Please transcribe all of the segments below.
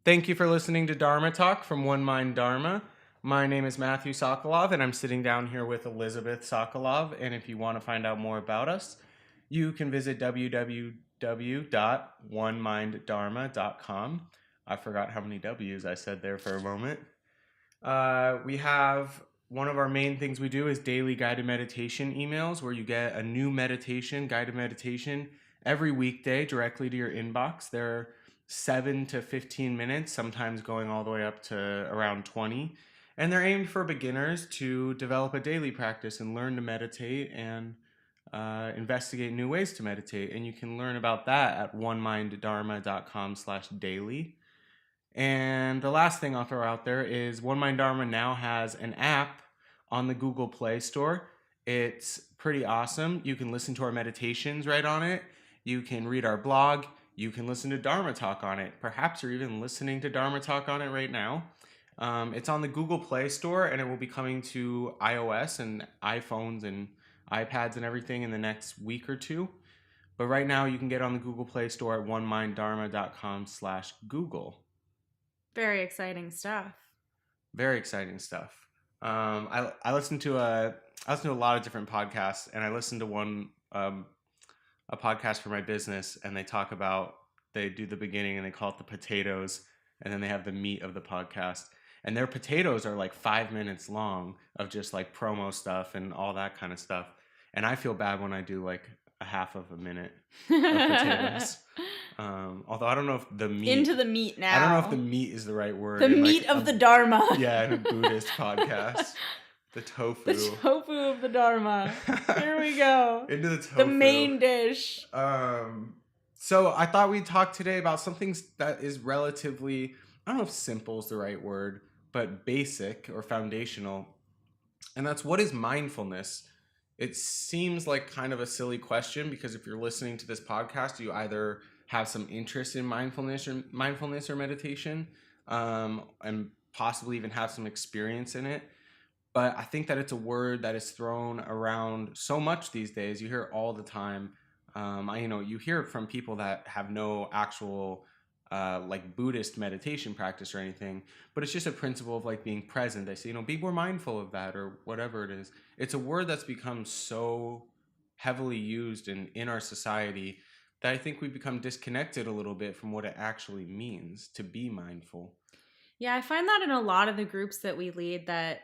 Thank you for listening to Dharma Talk from One Mind Dharma. My name is Matthew Sokolov, and I'm sitting down here with Elizabeth Sokolov. And if you want to find out more about us, you can visit www.oneminddharma.com. I forgot how many W's I said there for a moment. We have one of our main things we do is daily guided meditation emails, where you get a new meditation, guided meditation, every weekday directly to your inbox. They're 7 to 15 minutes, sometimes going all the way up to around 20. And they're aimed for beginners to develop a daily practice and learn to meditate and investigate new ways to meditate. And you can learn about that at oneminddharma.com/daily. And the last thing I'll throw out there is One Mind Dharma now has an app on the Google Play Store. It's pretty awesome. You can listen to our meditations right on it. You can read our blog. You can listen to Dharma Talk on it. Perhaps you're even listening to Dharma Talk on it right now. It's on the Google Play Store, and it will be coming to iOS and iPhones and iPads and everything in the next week or two. But right now, you can get on the Google Play Store at oneminddharma.com/Google. Very exciting stuff. Very exciting stuff. I listen to a lot of different podcasts, and I listened to one a podcast for my business, and they do the beginning and they call it the potatoes, and then they have the meat of the podcast, and their potatoes are like 5 minutes long of just like promo stuff and all that kind of stuff. And I feel bad when I do like a half of a minute of potatoes. Although I don't know if the meat into the meat now. I don't know if the meat is the right word. The meat of the Dharma. Yeah, in a Buddhist podcast. The tofu. The tofu of the Dharma. Here we go. Into the tofu. The main dish. So I thought we'd talk today about something that is relatively, I don't know if simple is the right word, but basic or foundational. And that's, what is mindfulness? It seems like kind of a silly question, because if you're listening to this podcast, you either have some interest in mindfulness or meditation, and possibly even have some experience in it. But I think that it's a word that is thrown around so much these days. You hear it all the time. You hear it from people that have no actual like Buddhist meditation practice or anything, but it's just a principle of like being present. They say, be more mindful of that, or whatever it is. It's a word that's become so heavily used in our society that I think we've become disconnected a little bit from what it actually means to be mindful. Yeah, I find that in a lot of the groups that we lead, that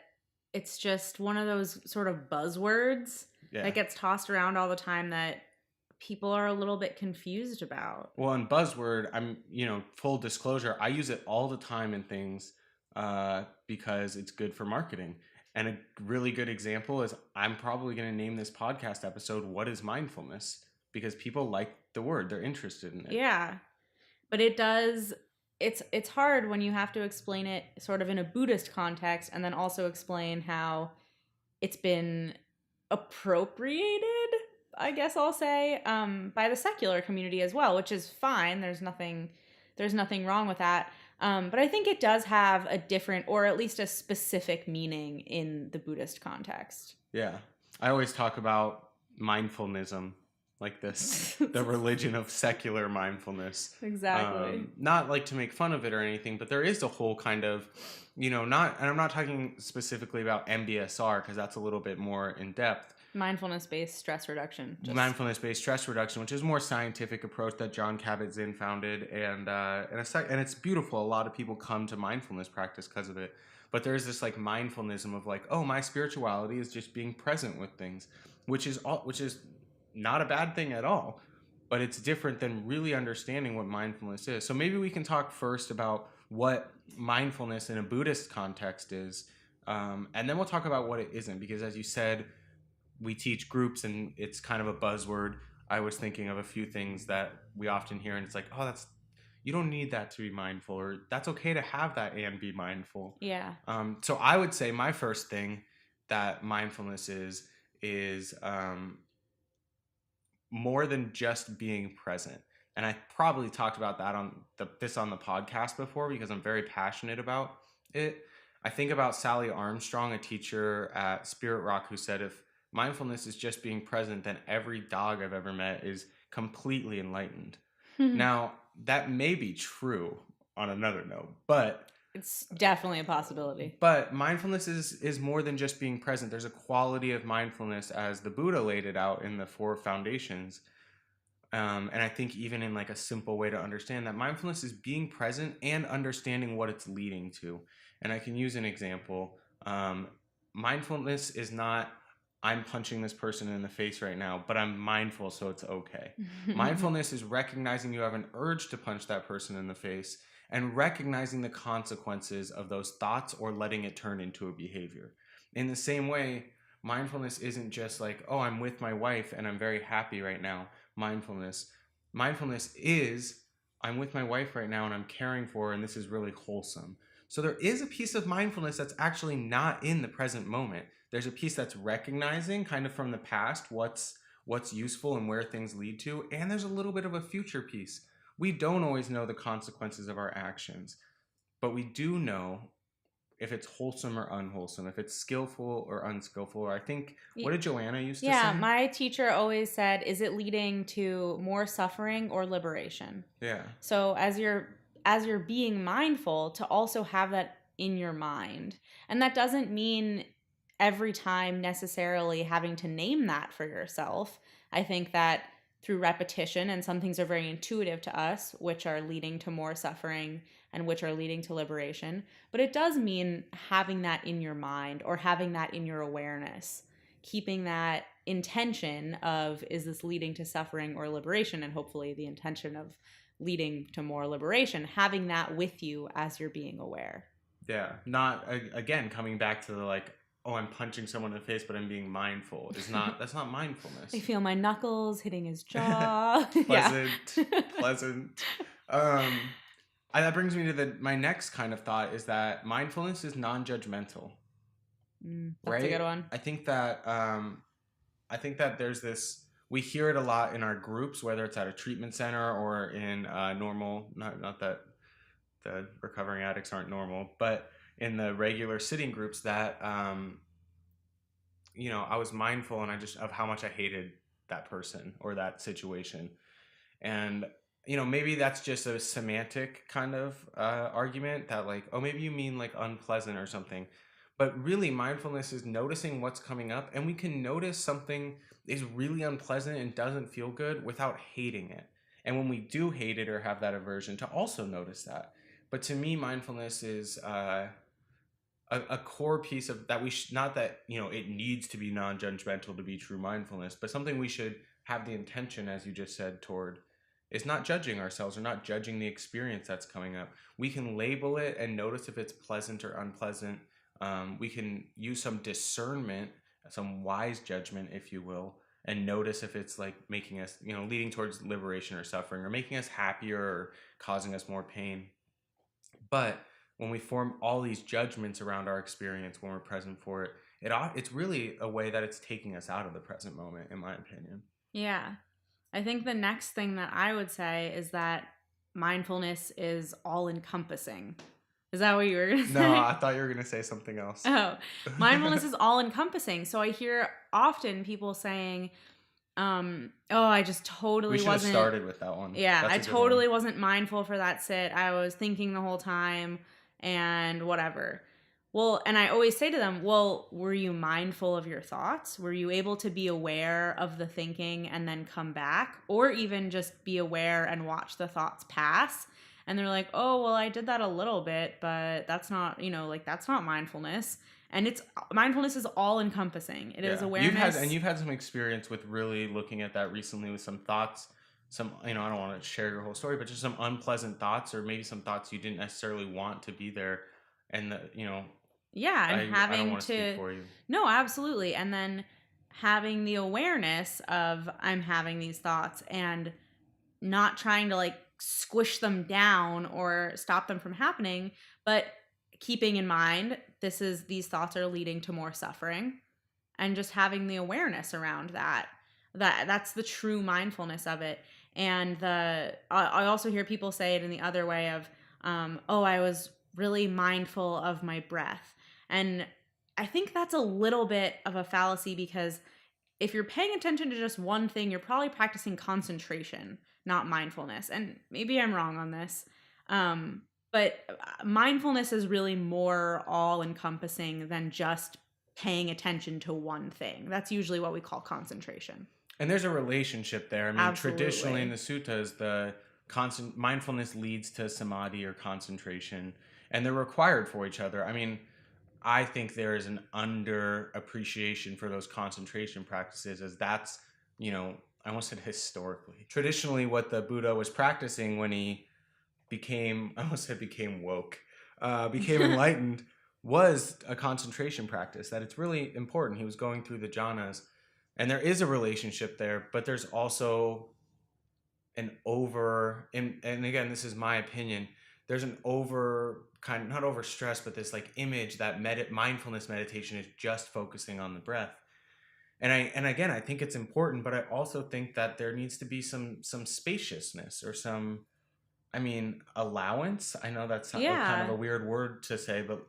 it's just one of those sort of buzzwords that gets tossed around all the time that people are a little bit confused about. Well, in buzzword, full disclosure, I use it all the time in things because it's good for marketing. And a really good example is, I'm probably going to name this podcast episode, "What is Mindfulness?" Because people like the word. They're interested in it. Yeah. But it's hard when you have to explain it sort of in a Buddhist context, and then also explain how it's been appropriated, I guess I'll say, by the secular community as well, which is fine. There's nothing wrong with that. But I think it does have a different, or at least a specific meaning in the Buddhist context. Yeah. I always talk about mindfulnism like this, the religion of secular mindfulness. Exactly. Not like to make fun of it or anything, but there is a whole kind of, and I'm not talking specifically about MBSR, because that's a little bit more in depth. Mindfulness-based stress reduction. Mindfulness-based stress reduction, which is a more scientific approach that Jon Kabat-Zinn founded, and it's beautiful. A lot of people come to mindfulness practice because of it. But there's this like mindfulnism of like, oh, my spirituality is just being present with things, which is not a bad thing at all, but it's different than really understanding what mindfulness is. So maybe we can talk first about what mindfulness in a Buddhist context is, and then we'll talk about what it isn't, because as you said, we teach groups and it's kind of a buzzword. I was thinking of a few things that we often hear, and it's like, oh, you don't need that to be mindful, or that's okay to have that and be mindful. Yeah. So I would say my first thing that mindfulness is more than just being present. And I probably talked about that on the podcast before, because I'm very passionate about it. I think about Sally Armstrong, a teacher at Spirit Rock, who said, if mindfulness is just being present, then every dog I've ever met is completely enlightened. Now, that may be true, on another note. But It's definitely a possibility. mindfulness is more than just being present. There's a quality of mindfulness as the Buddha laid it out in the four foundations. And I think even in like a simple way to understand that mindfulness is being present and understanding what it's leading to. And I can use an example. Mindfulness is not, I'm punching this person in the face right now, but I'm mindful, so it's okay. Mindfulness is recognizing you have an urge to punch that person in the face and recognizing the consequences of those thoughts or letting it turn into a behavior. In the same way, mindfulness isn't just like, oh, I'm with my wife and I'm very happy right now. Mindfulness is, I'm with my wife right now and I'm caring for her and this is really wholesome. So there is a piece of mindfulness that's actually not in the present moment. There's a piece that's recognizing kind of from the past what's useful and where things lead to, and there's a little bit of a future piece. We don't always know the consequences of our actions, but we do know if it's wholesome or unwholesome, if it's skillful or unskillful. Or I think, what did Joanna used to say? Yeah, my teacher always said, is it leading to more suffering or liberation? Yeah. So as you're being mindful, to also have that in your mind. And that doesn't mean every time necessarily having to name that for yourself. I think that through repetition, and some things are very intuitive to us, which are leading to more suffering and which are leading to liberation. But it does mean having that in your mind or having that in your awareness, keeping that intention of, is this leading to suffering or liberation? And hopefully the intention of leading to more liberation, having that with you as you're being aware. Yeah. Not, again, coming back to the like, oh, I'm punching someone in the face, but I'm being mindful. That's not mindfulness. I feel my knuckles hitting his jaw. Pleasant. That brings me to my next kind of thought is that mindfulness is non-judgmental. That's a good one. I think that there's this, we hear it a lot in our groups, whether it's at a treatment center or in normal, not that the recovering addicts aren't normal, but in the regular sitting groups that, I was mindful and of how much I hated that person or that situation. And, maybe that's just a semantic kind of argument that like, oh, maybe you mean like unpleasant or something. But really, mindfulness is noticing what's coming up, and we can notice something is really unpleasant and doesn't feel good without hating it. And when we do hate it or have that aversion, to also notice that. But to me, mindfulness is a core piece of that. Not that it needs to be non-judgmental to be true mindfulness, but something we should have the intention, as you just said, toward is not judging ourselves or not judging the experience that's coming up. We can label it and notice if it's pleasant or unpleasant. We can use some discernment, some wise judgment, if you will, and notice if it's like making us, leading towards liberation or suffering, or making us happier or causing us more pain. But when we form all these judgments around our experience when we're present for it, it's really a way that it's taking us out of the present moment, in my opinion. Yeah. I think the next thing that I would say is that mindfulness is all-encompassing. Is that what you were going to say? No, I thought you were going to say something else. Oh, mindfulness is all-encompassing. So I hear often people saying, I just totally wasn't. We should have started with that one. Yeah, I totally wasn't mindful for that sit. I was thinking the whole time and whatever. Well, and I always say to them, well, were you mindful of your thoughts? Were you able to be aware of the thinking and then come back? Or even just be aware and watch the thoughts pass? And they're like, oh, well, I did that a little bit, but that's not, that's not mindfulness. And mindfulness is all encompassing. It is awareness. You've had some experience with really looking at that recently with some thoughts, I don't want to share your whole story, but just some unpleasant thoughts, or maybe some thoughts you didn't necessarily want to be there. And yeah, and I don't want to speak for you. No, absolutely. And then having the awareness of, I'm having these thoughts, and not trying to like squish them down or stop them from happening, but keeping in mind these thoughts are leading to more suffering, and just having the awareness around that's the true mindfulness of it. And I also hear people say it in the other way of, I was really mindful of my breath. And I think that's a little bit of a fallacy, because if you're paying attention to just one thing, you're probably practicing concentration, not mindfulness. And maybe I'm wrong on this. But mindfulness is really more all encompassing than just paying attention to one thing. That's usually what we call concentration. And there's a relationship there. I mean, traditionally in Absolutely. the suttas, the constant mindfulness leads to samadhi or concentration, and they're required for each other. I mean, I think there is an under appreciation for those concentration practices, as that's, I almost said historically. Traditionally, what the Buddha was practicing when he became, I almost said became woke, became enlightened, was a concentration practice, that it's really important. He was going through the jhanas, and there is a relationship there, but there's also an over, and again, this is my opinion, there's an over kind of, not over stress, but this like image that mindfulness meditation is just focusing on the breath. And again, I think it's important, but I also think that there needs to be some spaciousness or some, I mean, allowance. I know that's kind of Yeah. a weird word to say, but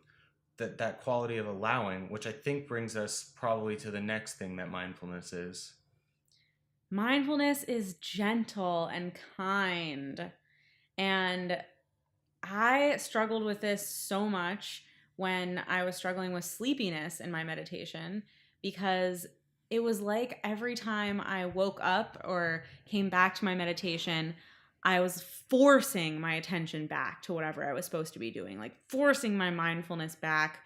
that quality of allowing, which I think brings us probably to the next thing that mindfulness is. Mindfulness is gentle and kind. And I struggled with this so much when I was struggling with sleepiness in my meditation, because it was like every time I woke up or came back to my meditation, I was forcing my attention back to whatever I was supposed to be doing, like forcing my mindfulness back.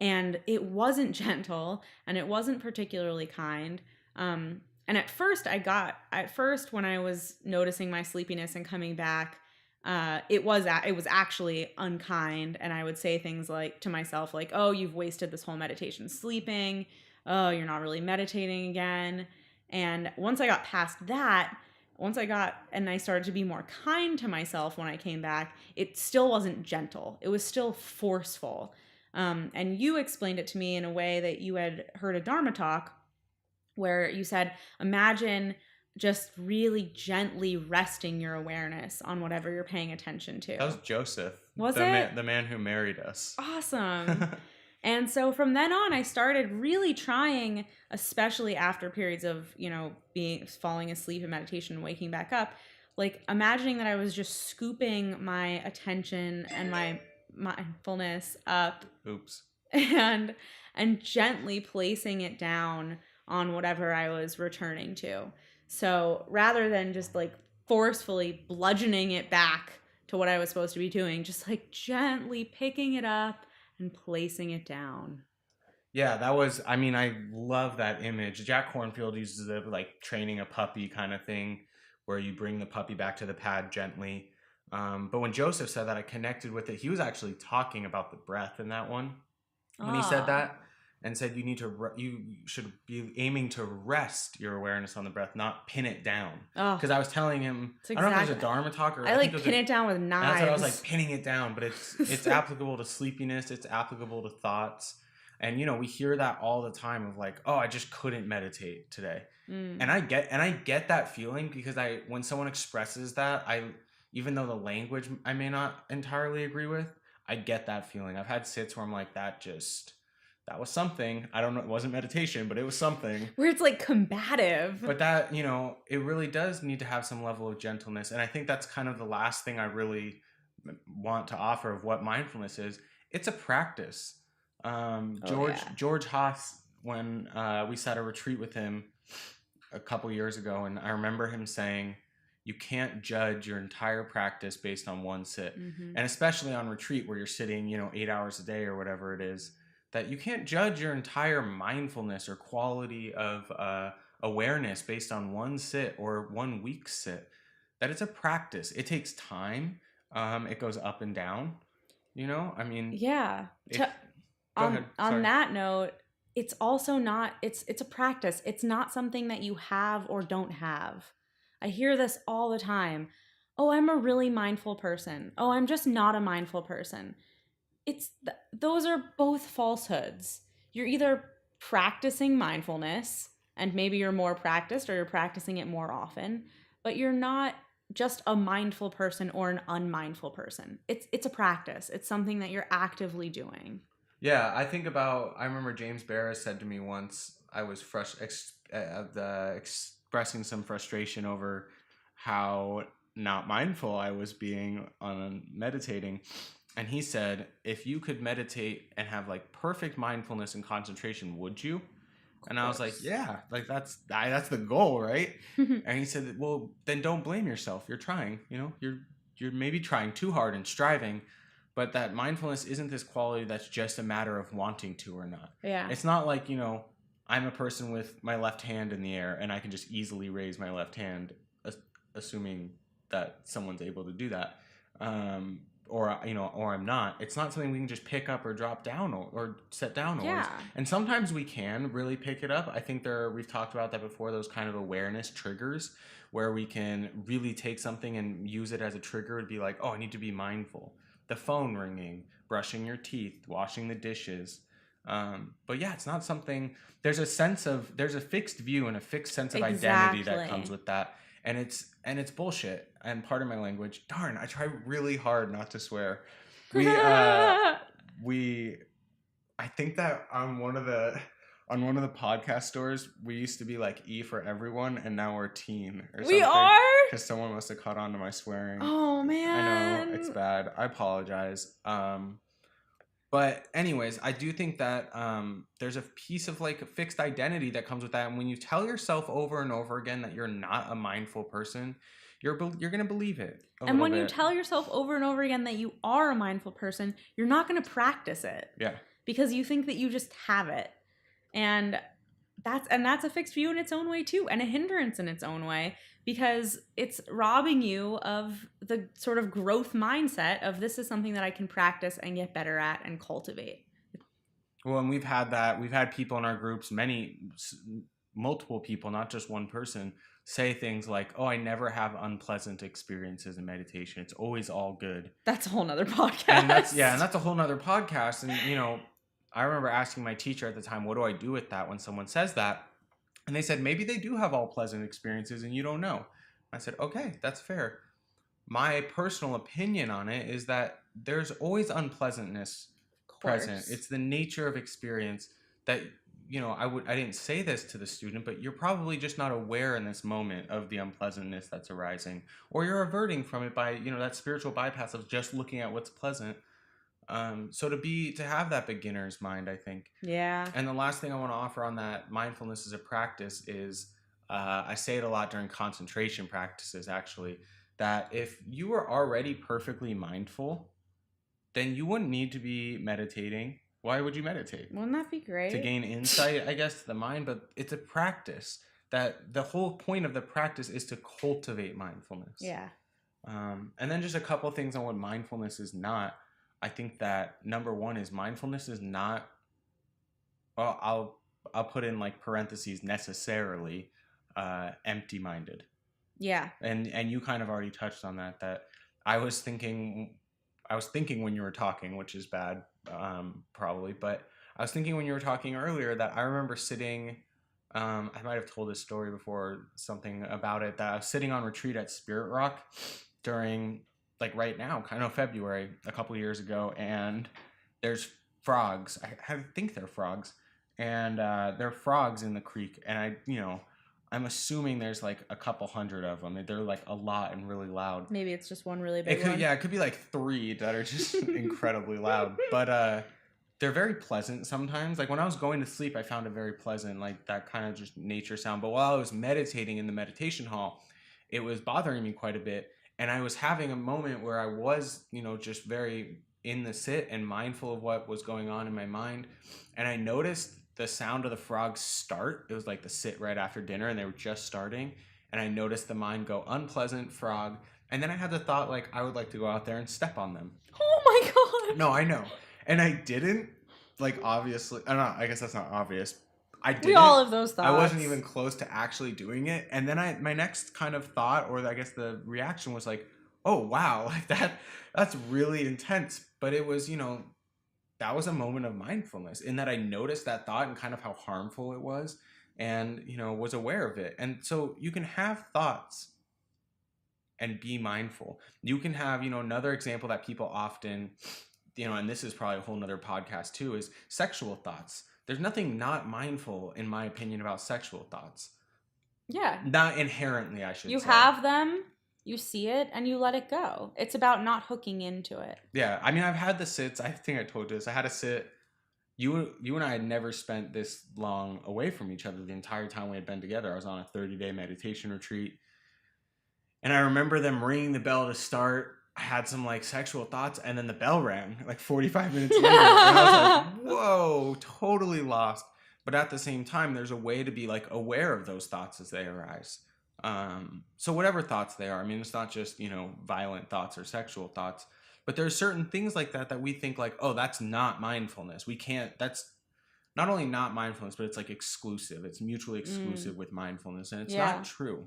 And it wasn't gentle and it wasn't particularly kind. And at first, when I was noticing my sleepiness and coming back, it was actually unkind, and I would say things like to myself like, "Oh, you've wasted this whole meditation sleeping. Oh, you're not really meditating again." And once I got past that, and I started to be more kind to myself when I came back, it still wasn't gentle. It was still forceful. And you explained it to me in a way that you had heard a Dharma talk, where you said, imagine just really gently resting your awareness on whatever you're paying attention to. That was Joseph, Was the man who married us. Awesome. And so from then on, I started really trying, especially after periods of, falling asleep in meditation and waking back up, like imagining that I was just scooping my attention and my mindfulness up. Oops. And gently placing it down on whatever I was returning to. So rather than just like forcefully bludgeoning it back to what I was supposed to be doing, just like gently picking it up and placing it down. Yeah, that was, I mean, I love that image. Jack Kornfield uses it like training a puppy kind of thing, where you bring the puppy back to the pad gently. But when Joseph said that, I connected with it. He was actually talking about the breath in that one when he said that, and said you should be aiming to rest your awareness on the breath, not pin it down. Because I was telling him, I don't know if it was a Dharma talk or I like pin it down with knives. That's what I was like, pinning it down, but it's applicable to sleepiness, it's applicable to thoughts. And we hear that all the time of like, oh, I just couldn't meditate today. And I get that feeling, because when someone expresses that, even though the language I may not entirely agree with, I get that feeling. I've had sits where I'm like, that was something. I don't know, it wasn't meditation, but it was something. Where it's like combative. But that, it really does need to have some level of gentleness. And I think that's kind of the last thing I really want to offer of what mindfulness is. It's a practice. George Haas, when we sat a retreat with him a couple years ago, and I remember him saying, you can't judge your entire practice based on one sit. And especially on retreat where you're sitting 8 hours a day or whatever it is, that you can't judge your entire mindfulness or quality of awareness based on one sit or 1 week sit. That it's a practice. It takes time. It goes up and down. I mean, yeah. On that note, it's also not, it's a practice. It's not something that you have or don't have. I hear this all the time. Oh, I'm a really mindful person. Oh, I'm just not a mindful person. Those are both falsehoods. You're either practicing mindfulness, and maybe you're more practiced, or you're practicing it more often, but you're not just a mindful person or an unmindful person. It's a practice. It's something that you're actively doing. Yeah, I remember James Barris said to me once, I was expressing some frustration over how not mindful I was being on meditating. And he said, if you could meditate and have like perfect mindfulness and concentration, would you? And I was like, yeah, like that's the goal, right? And he said, well, then don't blame yourself. You're trying, you're maybe trying too hard and striving, but that mindfulness isn't this quality that's just a matter of wanting to or not. Yeah. It's not like, I'm a person with my left hand in the air and I can just easily raise my left hand, assuming that someone's able to do that. Or I'm not. It's not something we can just pick up or drop down or set down always. Yeah. And sometimes we can really pick it up. I think we've talked about that before, those kind of awareness triggers where we can really take something and use it as a trigger. It'd be like, oh, I need to be mindful. The phone ringing, brushing your teeth, washing the dishes. But yeah, it's not something, there's a fixed view and a fixed sense of identity that comes with that. And it's bullshit. And pardon my language. Darn, I try really hard not to swear. I think that on one of the podcast stores, we used to be like E for everyone, and now we're teen or something. We are? Because someone must have caught on to my swearing. Oh man. I know, it's bad. I apologize. But anyways, I do think that there's a piece of like a fixed identity that comes with that. And when you tell yourself over and over again that you're not a mindful person, you're going to believe it. And when you tell yourself over and over again that you are a mindful person, you're not going to practice it. Yeah. Because you think that you just have it. And that's a fixed view in its own way too, and a hindrance in its own way, because it's robbing you of the sort of growth mindset of this is something that I can practice and get better at and cultivate. Well, and we've had people in our groups, multiple people, not just one person, say things like, oh, I never have unpleasant experiences in meditation. It's always all good. That's a whole nother podcast. And that's a whole nother podcast. And, I remember asking my teacher at the time, what do I do with that when someone says that? And they said, maybe they do have all pleasant experiences and you don't know. I said, okay, that's fair. My personal opinion on it is that there's always unpleasantness present. It's the nature of experience that, I didn't say this to the student, but you're probably just not aware in this moment of the unpleasantness that's arising, or you're averting from it by, that spiritual bypass of just looking at what's pleasant. So to have that beginner's mind, I think. Yeah. And the last thing I want to offer on that mindfulness as a practice is, I say it a lot during concentration practices, actually, that if you were already perfectly mindful, then you wouldn't need to be meditating. Why would you meditate? Wouldn't that be great? To gain insight, I guess, to the mind, but it's a practice. That the whole point of the practice is to cultivate mindfulness. Yeah. And then just a couple things on what mindfulness is not. I think that number one is mindfulness is not, well, I'll put in like parentheses, necessarily empty-minded. Yeah. And you kind of already touched on that I was thinking when you were talking, which is bad, probably, but I was thinking when you were talking earlier that I remember sitting, I might have told this story before, something about it, that I was sitting on retreat at Spirit Rock during, like right now, kind of February, a couple of years ago, and there's frogs. I think they're frogs, and there are frogs in the creek, and I'm assuming there's like a couple hundred of them. They're like a lot and really loud. Maybe it's just one really big one. Yeah, it could be like 3 that are just incredibly loud, but they're very pleasant sometimes. Like when I was going to sleep, I found it very pleasant, like that kind of just nature sound. But while I was meditating in the meditation hall, it was bothering me quite a bit. And I was having a moment where I was, just very in the sit and mindful of what was going on in my mind. And I noticed the sound of the frogs start. It was like the sit right after dinner and they were just starting. And I noticed the mind go unpleasant frog. And then I had the thought, like, I would like to go out there and step on them. Oh my God. No, I know. And I didn't, like, obviously, I guess that's not obvious. I didn't. We all have those thoughts. I wasn't even close to actually doing it. And then my next kind of thought, or I guess the reaction was like, oh, wow, like that's really intense. But it was, that was a moment of mindfulness in that I noticed that thought and kind of how harmful it was and, was aware of it. And so you can have thoughts and be mindful. You can have, another example that people often, and this is probably a whole nother podcast too, is sexual thoughts. There's nothing not mindful, in my opinion, about sexual thoughts. Yeah. Not inherently, I should say. You have them, you see it and you let it go. It's about not hooking into it. Yeah, I mean, I've had the sits. I think I told you this. I had a sit. You and I had never spent this long away from each other the entire time we had been together. I was on a 30-day meditation retreat. And I remember them ringing the bell to start. I had some like sexual thoughts, and then the bell rang like 45 minutes later. And I was like, whoa, totally lost. But at the same time, there's a way to be like aware of those thoughts as they arise. So whatever thoughts they are, I mean, it's not just, violent thoughts or sexual thoughts, but there's certain things like that we think like, oh, that's not mindfulness. We can't, that's not only not mindfulness, but it's like exclusive. It's mutually exclusive with mindfulness. And it's not true.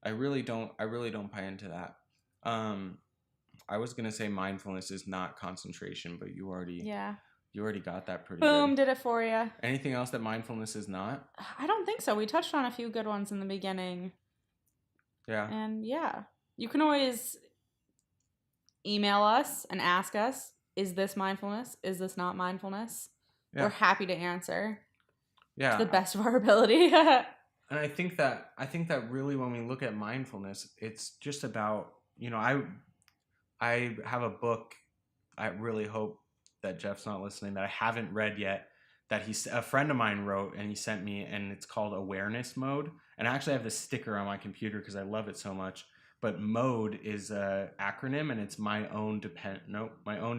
I really don't buy into that. I was gonna say mindfulness is not concentration, but you already got that pretty Boom, good. did it for you. Anything else that mindfulness is not? I don't think so. We touched on a few good ones in the beginning. Yeah. And you can always email us and ask us, is this mindfulness? Is this not mindfulness? Yeah. We're happy to answer. Yeah. To the best of our ability. And I think that really when we look at mindfulness, it's just about, I have a book. I really hope that Jeff's not listening, that I haven't read yet, that a friend of mine wrote and he sent me, and it's called Awareness Mode. And I actually have this sticker on my computer because I love it so much. But mode is an acronym, and it's my own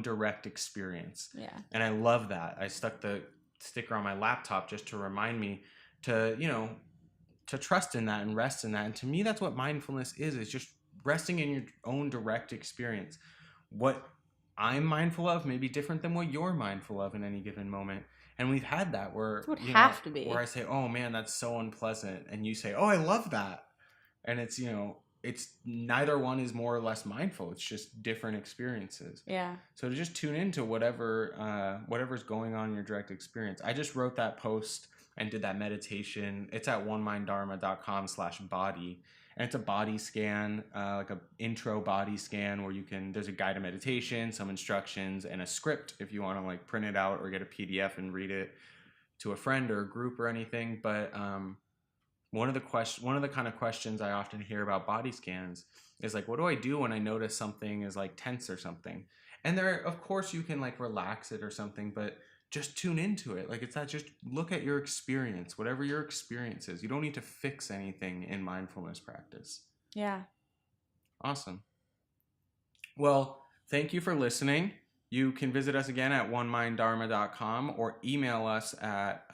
direct experience. Yeah. And I love that. I stuck the sticker on my laptop just to remind me to, to trust in that and rest in that. And to me, that's what mindfulness is just resting in your own direct experience. What I'm mindful of may be different than what you're mindful of in any given moment. And we've had that where it would have to be. Where I say, oh man, that's so unpleasant. And you say, oh, I love that. And it's, it's neither one is more or less mindful. It's just different experiences. Yeah. So to just tune into whatever's going on in your direct experience. I just wrote that post and did that meditation. It's at onemindharma.com/body. And it's a body scan, like an intro body scan where there's a guided meditation, some instructions, and a script if you want to like print it out or get a PDF and read it to a friend or a group or anything. But one of the kind of questions I often hear about body scans is like, what do I do when I notice something is like tense or something? And there, of course, you can like relax it or something, but just tune into it. Like it's not just look at your experience, whatever your experience is. You don't need to fix anything in mindfulness practice. Yeah. Awesome. Well, thank you for listening. You can visit us again at onemindharma.com or email us at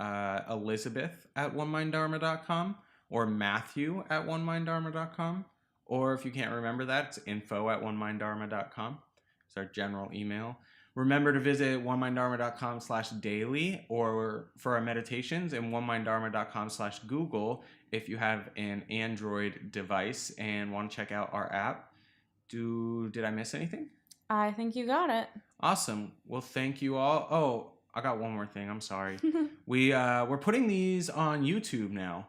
elizabeth@onemindharma.com or matthew@onemindharma.com. Or if you can't remember that, it's info@onemindharma.com. It's our general email. Remember to visit onemindharma.com/daily or for our meditations, and onemindharma.com/Google if you have an Android device and want to check out our app. Did I miss anything? I think you got it. Awesome. Well, thank you all. Oh, I got one more thing. I'm sorry. We're putting these on YouTube now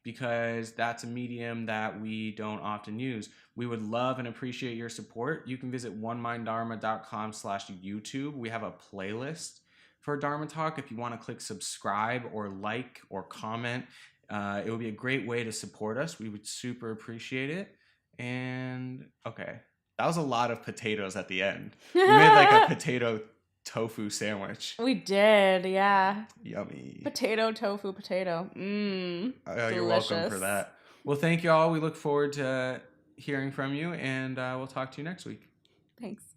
because that's a medium that we don't often use. We would love and appreciate your support. You can visit onemindharma.com/YouTube. We have a playlist for Dharma Talk. If you want to click subscribe or like or comment, it would be a great way to support us. We would super appreciate it. And okay, that was a lot of potatoes at the end. We made like a potato tofu sandwich. We did, yeah. Yummy. Potato, tofu, potato. You're welcome for that. Well, thank you all. We look forward to hearing from you, and we'll talk to you next week. Thanks.